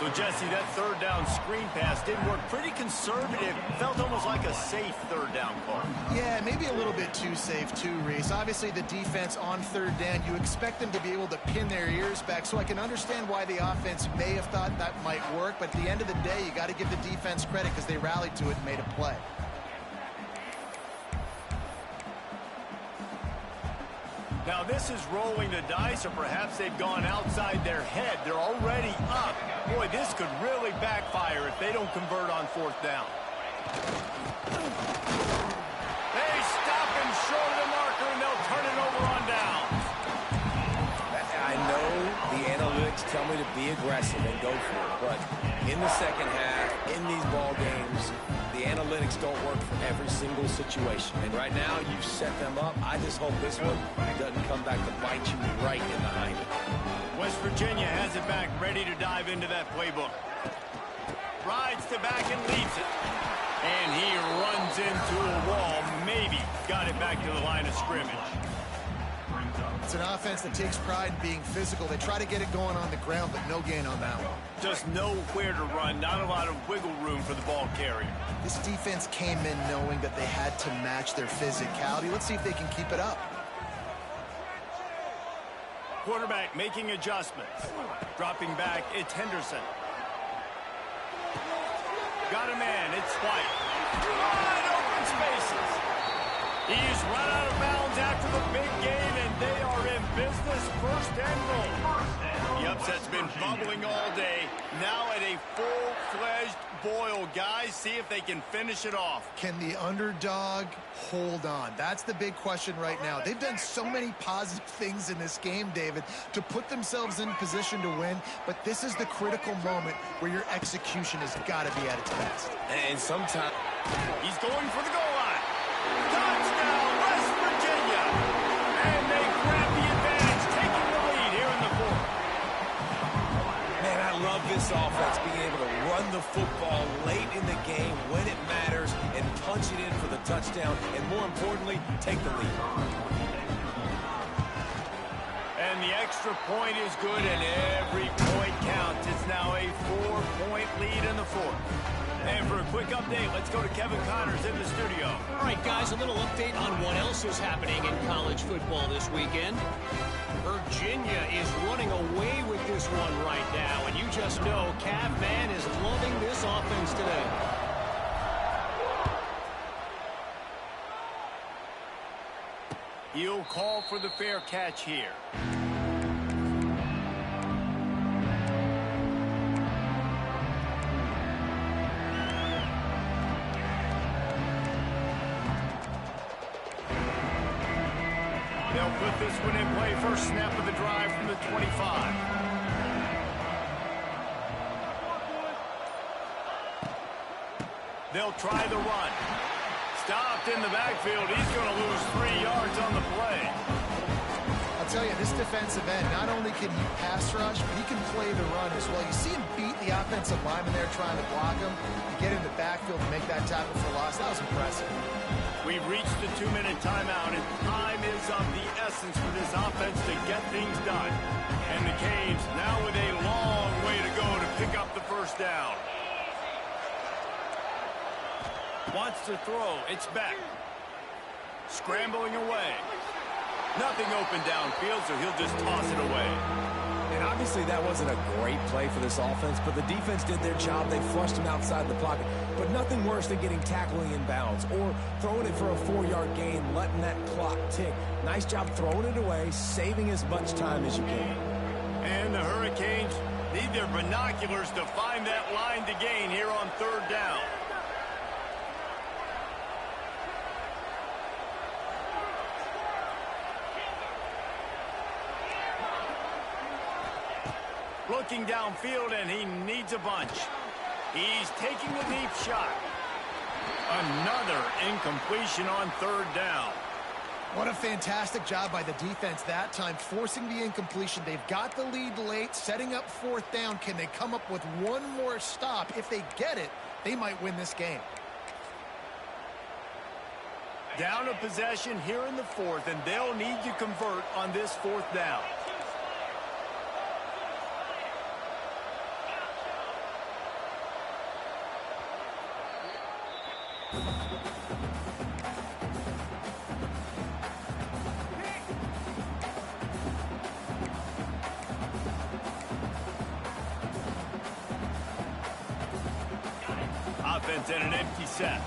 So, Jesse, that third down screen pass didn't work. Pretty conservative. Felt almost like a safe third down call. Yeah, maybe a little bit too safe, too, Reese. Obviously, the defense on third down, you expect them to be able to pin their ears back, so I can understand why the offense may have thought that might work, but at the end of the day, you got to give the defense credit because they rallied to it and made a play. Now, this is rolling the dice, or perhaps they've gone outside their head. They're already up. Boy, this could really backfire if they don't convert on fourth down. They stop him short of the marker, and they'll turn it over on downs. I know the analytics tell me to be aggressive and go for it, but in the second half, in these ball games, the analytics don't work for every single situation. And right now, you've set them up. I just hope this one doesn't come back to bite you right in the hind. West Virginia has it back, ready to dive into that playbook. Rides to back and leads it. And he runs into a wall. Maybe got it back to the line of scrimmage. It's an offense that takes pride in being physical. They try to get it going on the ground, but no gain on that one. Just nowhere to run, not a lot of wiggle room for the ball carrier. This defense came in knowing that they had to match their physicality. Let's see if they can keep it up. Quarterback making adjustments. Dropping back, it's Henderson. Got a man, it's White. Wide open spaces. He's run out of bounds after the big game, and they are in business, first and goal. The upset's been bubbling all day. Now at a full-fledged boil. Guys, see if they can finish it off. Can the underdog hold on? That's the big question right now. They've done so many positive things in this game, David, to put themselves in position to win, but this is the critical moment where your execution has got to be at its best. And sometimes he's going for the goal line. Touchdown, West Virginia! And they grab the advantage, taking the lead here in the fourth. Man, I love this offense being able to run the football late in the game when it matters and punch it in for the touchdown, and more importantly, take the lead. And the extra point is good, and every point counts. It's now a 4-point lead in the fourth. And for a quick update, let's go to Kevin Connors in the studio. All right, guys, a little update on what else is happening in college football this weekend. Virginia is running away with this one right now, and you just know Cav Man is loving this offense today. He'll call for the fair catch here. They'll put this one in play. First snap of the drive from the 25. They'll try the run. Stopped in the backfield. He's going to lose 3 yards on the play. I'll tell you, this defensive end, not only can he pass rush, but he can play the run as well. You see him beat the offensive lineman there trying to block him. To get in the backfield and make that tackle for loss, that was impressive. We've reached the 2-minute timeout, and time is of the essence for this offense to get things done. And the Canes now with a long way to go to pick up the first down. Wants to throw. It's back. Scrambling away. Nothing open downfield, so he'll just toss it away. And obviously that wasn't a great play for this offense, but the defense did their job. They flushed him outside the pocket. But nothing worse than getting tackling in bounds or throwing it for a 4-yard gain, letting that clock tick. Nice job throwing it away, saving as much time as you can. And the Hurricanes need their binoculars to find that line to gain here on third down. Looking downfield, and he needs a bunch. He's taking a deep shot. Another incompletion on third down. What a fantastic job by the defense that time, forcing the incompletion. They've got the lead late, setting up fourth down. Can they come up with one more stop? If they get it, they might win this game. Down a possession here in the fourth, and they'll need to convert on this fourth down. Offense in an empty set.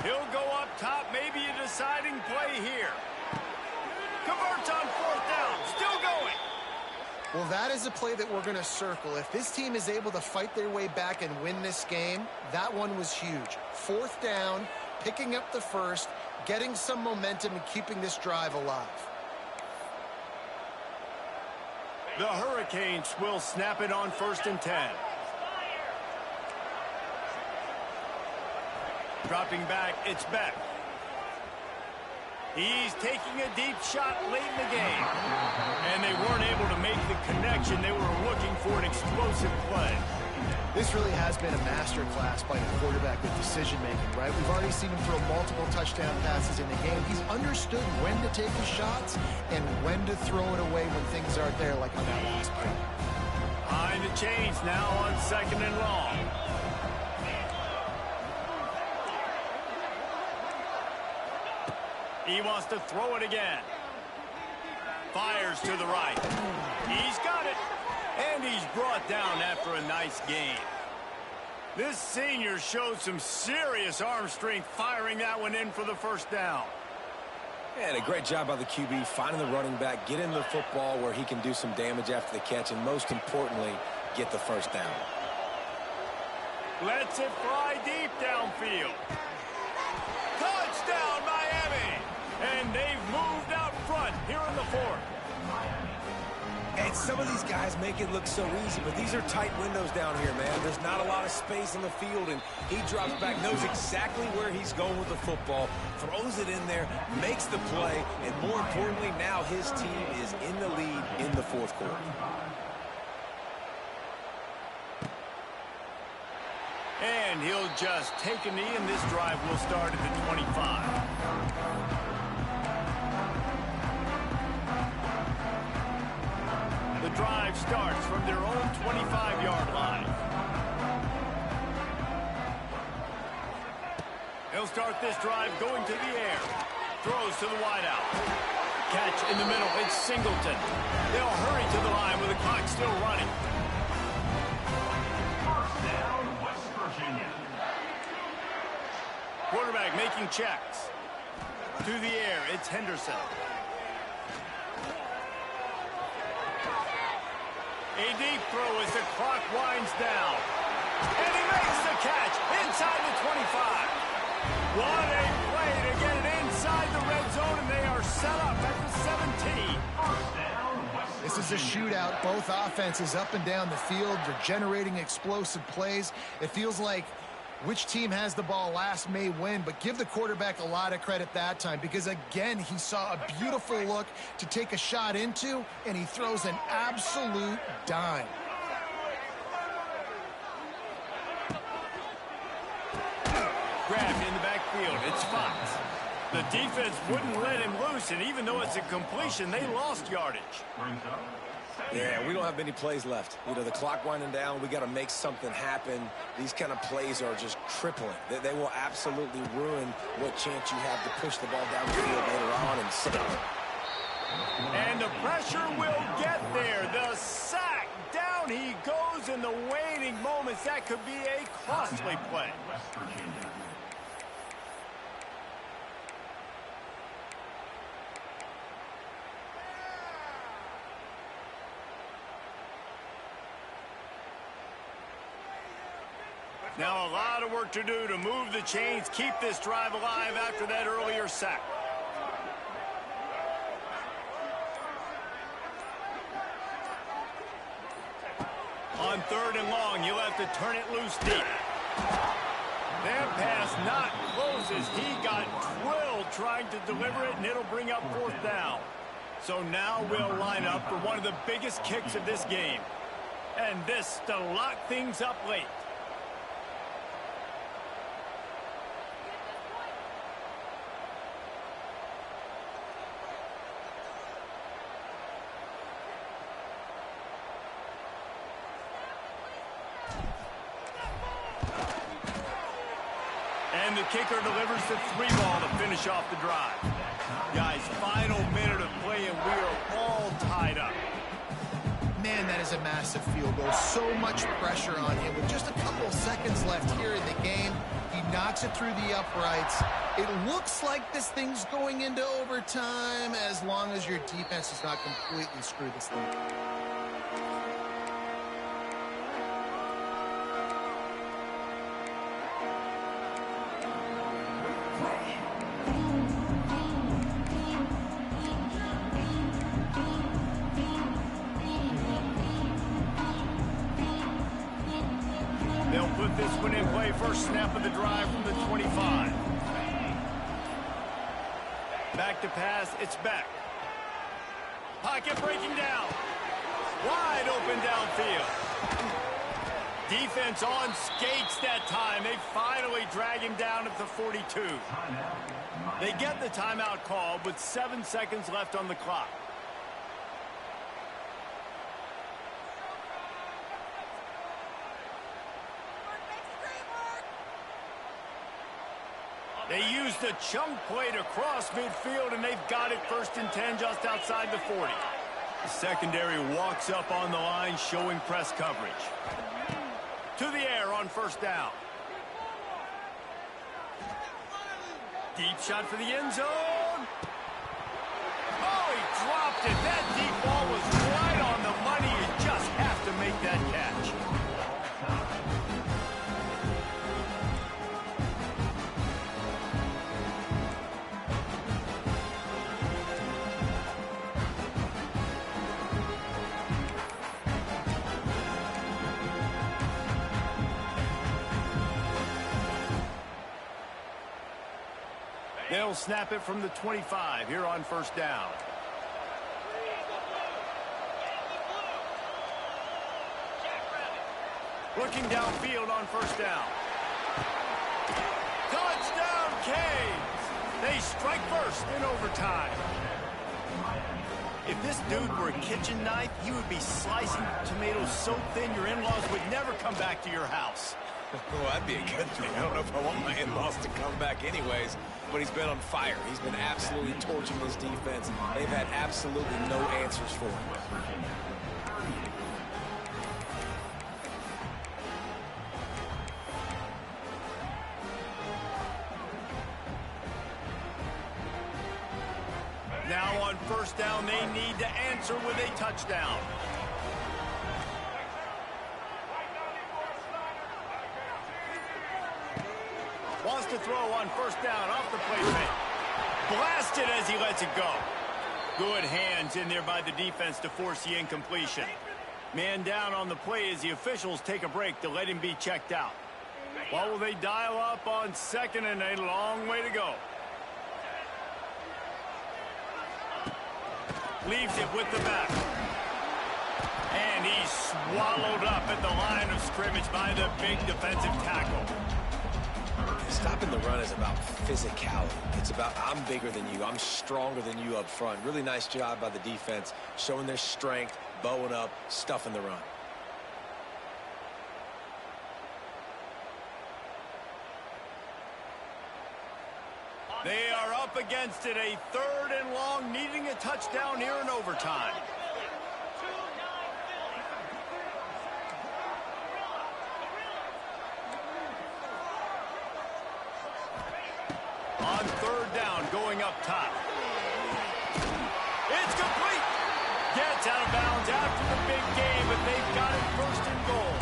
He'll go up top, maybe a deciding play here. Converts on fourth down, still going. Well, that is a play that we're going to circle. If this team is able to fight their way back and win this game, that one was huge. Fourth down, picking up the first, getting some momentum and keeping this drive alive. The Hurricanes will snap it on 1st and 10. Dropping back, it's Beck. He's taking a deep shot late in the game. And they weren't able to make the connection. They were looking for an explosive play. This really has been a masterclass by the quarterback with decision-making, right? We've already seen him throw multiple touchdown passes in the game. He's understood when to take his shots and when to throw it away when things aren't there, like on that last play. Behind the chains now on 2nd and long. He wants to throw it again. Fires to the right. He's got it. And he's brought down after a nice gain. This senior showed some serious arm strength firing that one in for the first down. And a great job by the QB finding the running back, getting the football where he can do some damage after the catch, and most importantly, get the first down. Lets it fly deep downfield. Touchdown, Miami! And they've moved out front here in the 4th. And some of these guys make it look so easy, but these are tight windows down here, man. There's not a lot of space on the field, and he drops back, knows exactly where he's going with the football, throws it in there, makes the play, and more importantly, now his team is in the lead in the 4th quarter. And he'll just take a knee, and this drive will start at the 25. The drive starts from their own 25-yard line. He'll start this drive going to the air. Throws to the wideout. Catch in the middle. It's Singleton. They'll hurry to the line with the clock still running. First down, West Virginia. Quarterback making checks. To the air, it's Henderson. A deep throw as the clock winds down. And he makes the catch inside the 25. What a play to get it inside the red zone, and they are set up at the 17. This is a shootout. Both offenses up and down the field. They're generating explosive plays. It feels like which team has the ball last may win, but give the quarterback a lot of credit that time because, again, he saw a beautiful look to take a shot into, and he throws an absolute dime. Grabbed in the backfield. It's Fox. The defense wouldn't let him loose, and even though it's a completion, they lost yardage. Yeah, we don't have many plays left. You know, the clock winding down, we got to make something happen. These kind of plays are just crippling. They will absolutely ruin what chance you have to push the ball down the field later on and sit on it. And the pressure will get there. The sack. Down he goes in the waning moments. That could be a costly play. Now a lot of work to do to move the chains, keep this drive alive after that earlier sack. On 3rd and long, you'll have to turn it loose deep. That pass not close as he got drilled trying to deliver it, and it'll bring up 4th down. So now we'll line up for one of the biggest kicks of this game. And this to lock things up late. And the kicker delivers the 3-ball to finish off the drive. Guys, final minute of play, and we are all tied up. Man, that is a massive field goal. So much pressure on him. With just a couple seconds left here in the game, he knocks it through the uprights. It looks like this thing's going into overtime as long as your defense does not completely screw this thing up. They'll put this one in play. First snap of the drive from the 25. Back to pass. It's Beck. Pocket breaking down. Wide open downfield. Defense on skates that time. They finally drag him down at the 42. They get the timeout called with 7 seconds left on the clock. They used the chunk play to cross midfield, and they've got it 1st and 10 just outside the 40. The secondary walks up on the line, showing press coverage. To the air on 1st down. Deep shot for the end zone. Oh, he dropped it. That deep ball was right on the money. You just have to make that catch. They'll snap it from the 25 here on 1st down. Looking downfield on 1st down. Touchdown, Canes! They strike first in overtime. If this dude were a kitchen knife, he would be slicing tomatoes so thin your in-laws would never come back to your house. Well, that'd be a good thing. I don't know if I want my in-laws to come back anyways, but he's been on fire. He's been absolutely torching this defense. They've had absolutely no answers for him. Now on 1st down, they need to answer with a touchdown. Wants to throw on 1st down off the play fake. Blasted as he lets it go. Good hands in there by the defense to force the incompletion. Man down on the play as the officials take a break to let him be checked out. What will they dial up on 2nd and a long way to go? Leaves it with the back. And he's swallowed up at the line of scrimmage by the big defensive tackle. Stopping the run is about physicality. It's about I'm bigger than you. I'm stronger than you up front. Really nice job by the defense, showing their strength, bowing up, stuffing the run. They are up against it, a 3rd and long, needing a touchdown here in overtime. On 3rd down, going up top. It's complete. Gets out of bounds after the big game, but they've got it 1st and goal.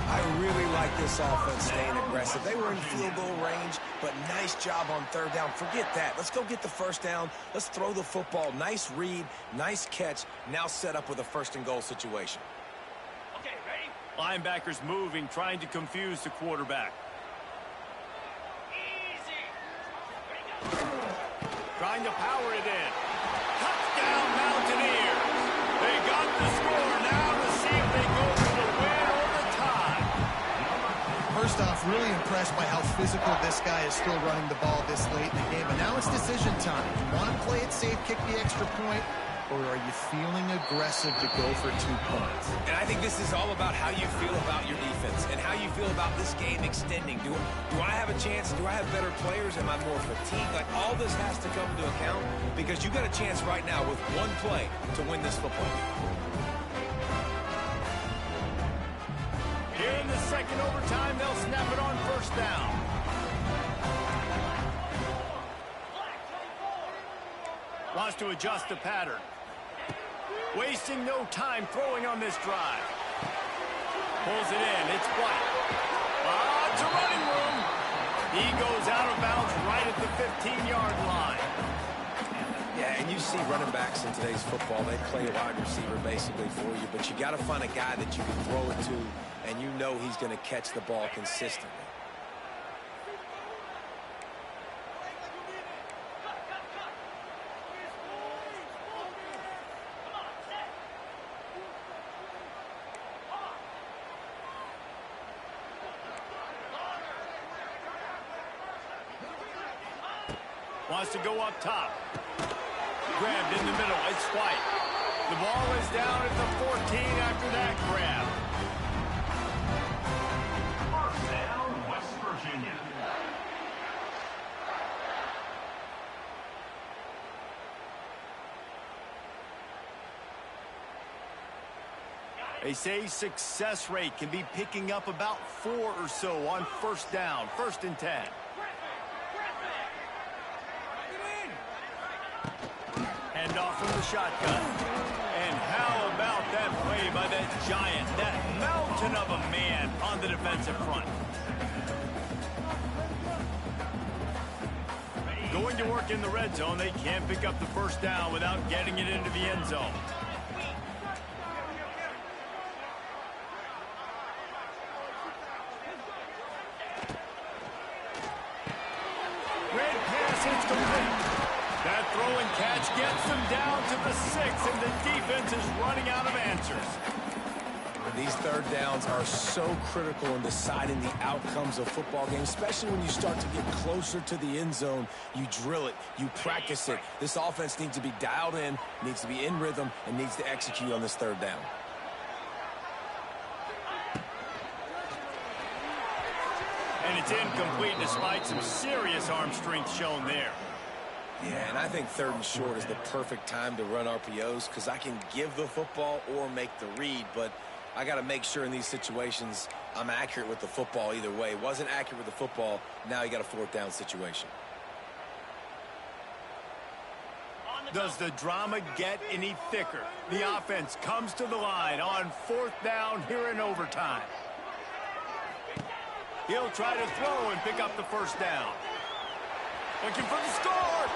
I really like this offense staying aggressive. They were in field goal range, but nice job on 3rd down. Forget that. Let's go get the 1st down. Let's throw the football. Nice read, nice catch. Now set up with a 1st and goal situation. Okay, ready? Linebackers moving, trying to confuse the quarterback. Trying to power it in. Touchdown, Mountaineers. They got the score. Now to see if they go for the win or the tie. First off, really impressed by how physical this guy is still running the ball this late in the game. But now it's decision time. You want to play it safe, kick the extra point, or are you feeling aggressive to go for 2 points? And I think this is all about how you feel about your defense and how you feel about this game extending? Do I have a chance? Do I have better players? Am I more fatigued? Like, all this has to come into account because you got a chance right now with one play to win this football game. Here in the second overtime, they'll snap it on first down. Wants to adjust the pattern. Wasting no time throwing on this drive. Pulls it in. It's White. Lots of running room. He goes out of bounds right at the 15-yard line. Yeah, and you see running backs in today's football, they play a wide receiver basically for you, but you got to find a guy that you can throw it to, and you know he's going to catch the ball consistently. Wants to go up top. Grabbed in the middle. It's White. The ball is down at the 14 after that grab. First down, West Virginia. They say success rate can be picking up about 4 or so on first down, 1st and 10. Hand off from the shotgun. And how about that play by that giant, that mountain of a man on the defensive front. Going to work in the red zone, they can't pick up the first down without getting it into the end zone. Red pass is complete. That throw and catch gets them down to the 6, and the defense is running out of answers. These third downs are so critical in deciding the outcomes of football games, especially when you start to get closer to the end zone. You drill it, you practice it. This offense needs to be dialed in, needs to be in rhythm, and needs to execute on this third down. And it's incomplete despite some serious arm strength shown there. Yeah, and I think 3rd and short is the perfect time to run RPOs because I can give the football or make the read, but I got to make sure in these situations I'm accurate with the football either way. Wasn't accurate with the football, now you got a 4th down situation. Does the drama get any thicker? The offense comes to the line on 4th down here in overtime. He'll try to throw and pick up the first down. Looking for the score.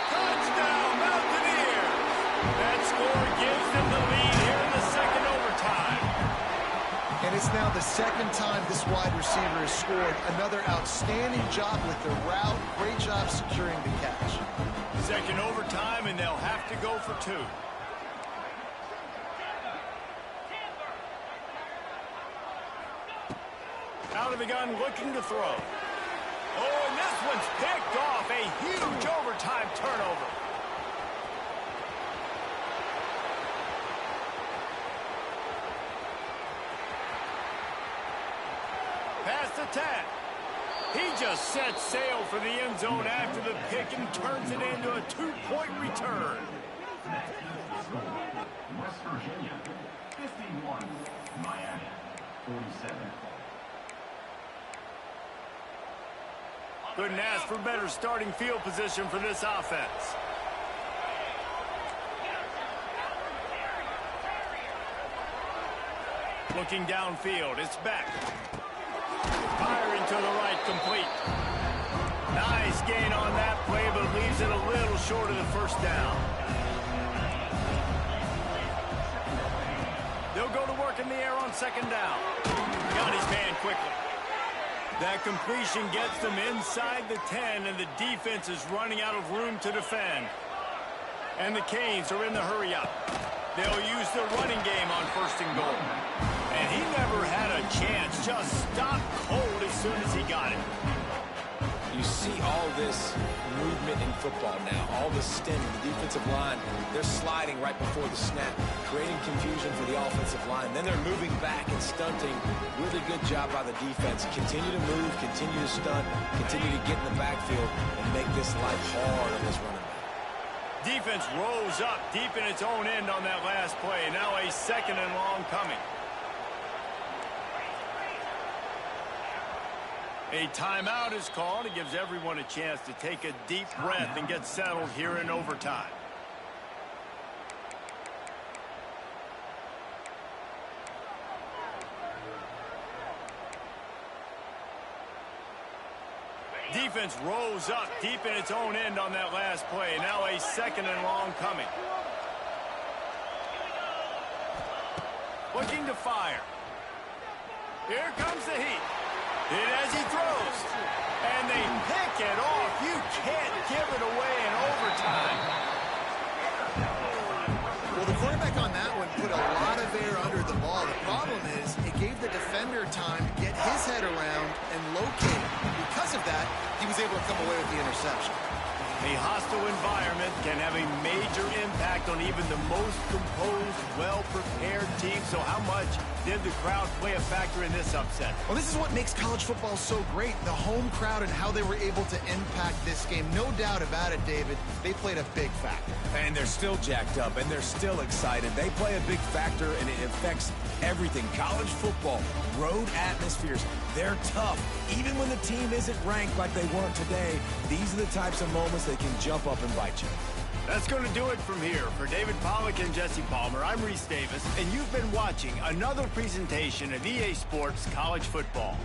Touchdown, Mountaineers. That score gives them the lead here in the second overtime. And it's now the 2nd time this wide receiver has scored. Another outstanding job with the route. Great job securing the catch. Second overtime, and they'll have to go for 2. Out of the gun, looking to throw. Oh, and this one's picked off. A huge overtime turnover. Past the 10. He just sets sail for the end zone after the pick and turns it into a 2-point return. West Virginia, 51. Miami, 47. Couldn't ask for better starting field position for this offense. Looking downfield, it's Beck. Firing to the right, complete. Nice gain on that play, but leaves it a little short of the first down. They'll go to work in the air on 2nd down. Got his man quickly. That completion gets them inside the 10, and the defense is running out of room to defend. And the Canes are in the hurry-up. They'll use their running game on 1st and goal. And he never had a chance. Just stopped cold as soon as he got it. You see all this movement in football now, all the stemming, the defensive line, they're sliding right before the snap, creating confusion for the offensive line. Then they're moving back and stunting Really good job by the defense. Continue to move, continue to stunt, continue to get in the backfield, and make this life hard on this running back. Defense rose up deep in its own end on that last play. Now a 2nd and long coming. A timeout is called. It gives everyone a chance to take a deep breath and get settled here in overtime. Defense rose up deep in its own end on that last play. Now a 2nd and long coming. Looking to fire. Here comes the heat. And as he throws. And they pick it off. You can't give it away in overtime. Well, the quarterback on that one put a lot of air under the ball. The problem is it gave the defender time to get his head around and locate it. Because of that, he was able to come away with the interception. A hostile environment can have a major impact on even the most composed, well-prepared team. So how much did the crowd play a factor in this upset? Well, this is what makes college football so great, the home crowd and how they were able to impact this game. No doubt about it, David. They played a big factor. And they're still jacked up, and they're still excited. They play a big factor, and it affects everything. College football, road atmospheres, they're tough. Even when the team isn't ranked like they weren't today, these are the types of moments that can jump up and bite you. That's going to do it from here. For David Pollack and Jesse Palmer, I'm Reese Davis, and you've been watching another presentation of EA Sports College Football.